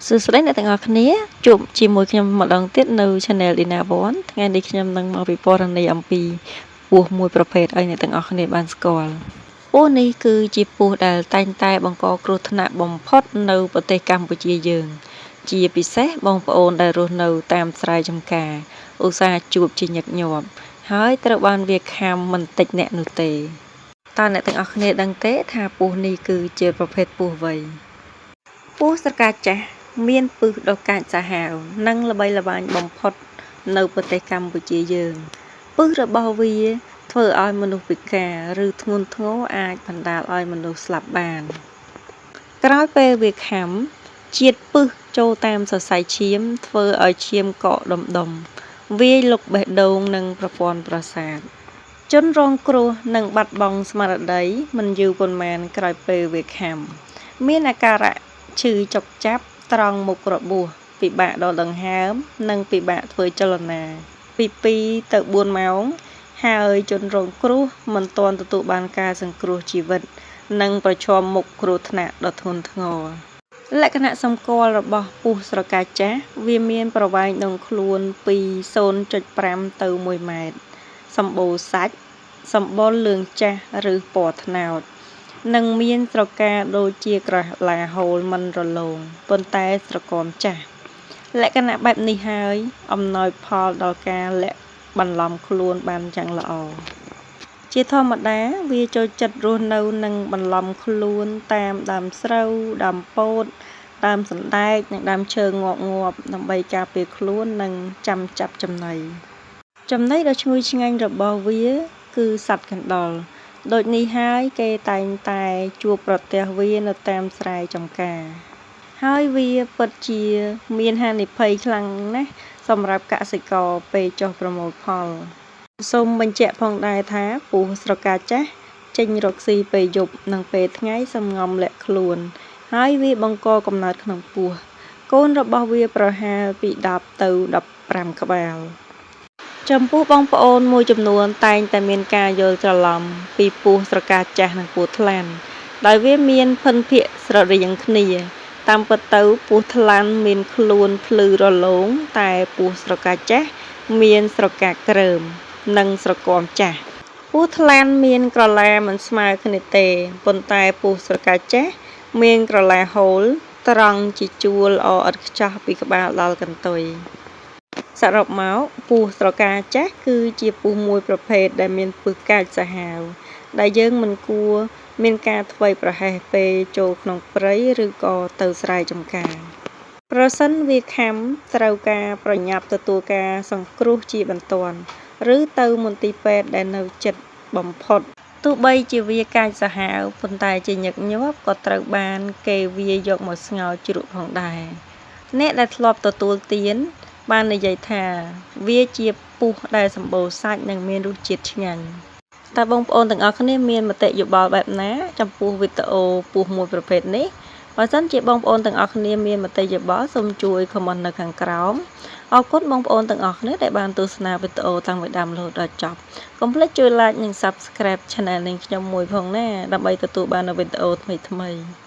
សួស្តីអ្នកទាំងអស់គ្នាជួបជាមួយខ្ញុំម្ដងទៀតនៅ Channel Dina Von ថ្ងៃនេះខ្ញុំនឹងមកពិពណ៌នាអំពីពស់មួយប្រភេទឲ្យអ្នកទាំងអស់គ្នាបានស្គាល់ពស់នេះគឺជាពស់ដែលតែងតែបង្កគ្រោះថ្នាក់បំផុតនៅប្រទេសកម្ពុជាយើងជាពិសេសបងប្អូនដែលរស់នៅតាមស្រែចម្ការឧស្សាហ៍ជួបជាញឹកញាប់ហើយត្រូវបានវាខាំមិនតិចអ្នកនោះទេតើអ្នកទាំងអស់គ្នាដឹងទេថាពស់នេះគឺជាប្រភេទពស់អ្វីពស់ស្រកាចាស់មានពឹសដ៏កាចសាហាវនិងល្បីល្បាញបំផុតនៅប្រទេសកម្ពុជាយើងពឹសរបស់វាធ្វើឲ្យមនុស្សពិការឬធ្ងន់ធ្ងរអាចបណ្ដាលឲ្យមនុស្សស្លាប់បានក្រោយពេលវាខាំជាតិពឹសចូលតាមសរសៃឈាមធ្វើឲ្យឈាមកកដុំវាយលុកបេះដូងនិងប្រព័ន្ធប្រសាទជនរងគ្រោះនិងបាត់បង់ស្មារតីមិនយូរប៉ុន្មានក្រោយពេលវាខាំមានអាការៈឈឺចុកចាប់ត្រង់មុខរបួសពិបាកដកដង្ហើមនិងពិបាកធ្វើចលនាពី2ទៅ4ម៉ោងហើយជនរងគ្រោះមិនទាន់ទទួលបានការសង្គ្រោះជីវិតនិងប្រឈមមុខគ្រោះថ្នាក់ដ៏ធ្ងន់ធ្ងរលក្ខណៈសម្គាល់របស់ពស់ស្រកាចាស់វាមានប្រវែងដងខ្លួនពី 0.5 ទៅ1 ម៉ែត្រសម្បូរសាច់សម្បុរលឿងចាស់ឬពណ៌ត្នោតនិងមានស្រកាដូចជាក្រឡាហូលមិនរលោងប៉ុន្តែស្រកមចាស់លក្ខណៈបែបនេះហើយអំណោយផលដល់ការលាក់បន្លំខ្លួនបានយ៉ាងល្អជាធម្មតាវាចូលចិត្តរស់នៅនិងបន្លំខ្លួនតាមដើមស្រូវដើមពោតដើមសណ្តែកនិងដើមឈើងាប់ដើម្បីការពារខ្លួននិងចាំចាប់ចំណីដ៏ឈ្ងុយឆ្ងាញ់របស់វាគឺសត្វកណ្តុរដូចនេះហើយគេតែងតែជួបប្រទះវានៅតាមស្រែចម្ការហើយវាពិតជាមានហានិភ័យខ្លាំងណាស់សម្រាប់កសិករពេលចុះប្រមូលផលសូមបញ្ជាក់ផងដែរថាពស់ស្រកាចាស់ចេញរកស៊ីពេលយប់និងពេលថ្ងៃសំងំលាក់ខ្លួនហើយវាបង្កកំណើតក្នុងពោះកូនរបស់វាប្រហែលពី10ទៅ15ក្បាលចំពោះបងប្អូនមួយចំនួនតែងតែមានការយល់ច្រឡំពីពស់ស្រកាចាស់និងពស់ថ្លាន់ដោយវាមានភិនភាគស្រដៀងគ្នាតាមពិតទៅពស់ថ្លាន់មានខ្លួនភ្លឺរលោងតែពស់ស្រកាចាស់មានស្រកាគ្រើមនិងស្រកមចាស់ពស់ថ្លាន់មានក្រឡាមិនស្មើគ្នាទេប៉ុន្តែពស់ស្រកាចាស់មានក្រឡាហូលត្រង់ជាជួរល្អឥតខ្ចោះពីក្បាលដល់កន្ទុយសរុបមកពស់ស្រកាចាស់គឺជាពស់មួយប្រភេទដែលមានពឹសកាចសាហាវដែលយើងមិនគួរមានការធ្វេសប្រហែសពេលចូលក្នុងព្រៃឬក៏ទៅស្រែចម្ការប្រសិនវាខាំត្រូវការប្រញាប់ទទួលការសង្គ្រោះជាបន្ទាន់ឬទៅមន្ទីរពេទ្យដែលនៅជិតបំផុតទោះបីជាវាកាចសាហាវប៉ុន្តែជាញឹកញាប់ក៏ត្រូវបានគេវាយកមកស្ងោរជ្រក់ផងដែរអ្នកដែលធ្លាប់ទទួលទានបាននិយាយថាវាជាពស់ដែលសម្បូរសាច់និងមានរសជាតិឆ្ងាញ់តើបងប្អូនទាំងអស់គ្នាមានមតិយោបល់បែបណាចំពោះវីដេអូពស់មួយប្រភេទនេះបើសិនជាបងប្អូនទាំងអស់គ្នាមានមតិយោបល់សូមជួយ comment នៅខាងក្រោមអរគុណបងប្អូនទាំងអស់គ្នាដែលបានទស្សនាវីដេអូតាំងពីដើមរហូតដល់ចប់កុំភ្លេចជួយ like និង subscribe channel នេះខ្ញុំមួយផងណាដើម្បីទទួលបាននូវវីដេអូថ្មីៗ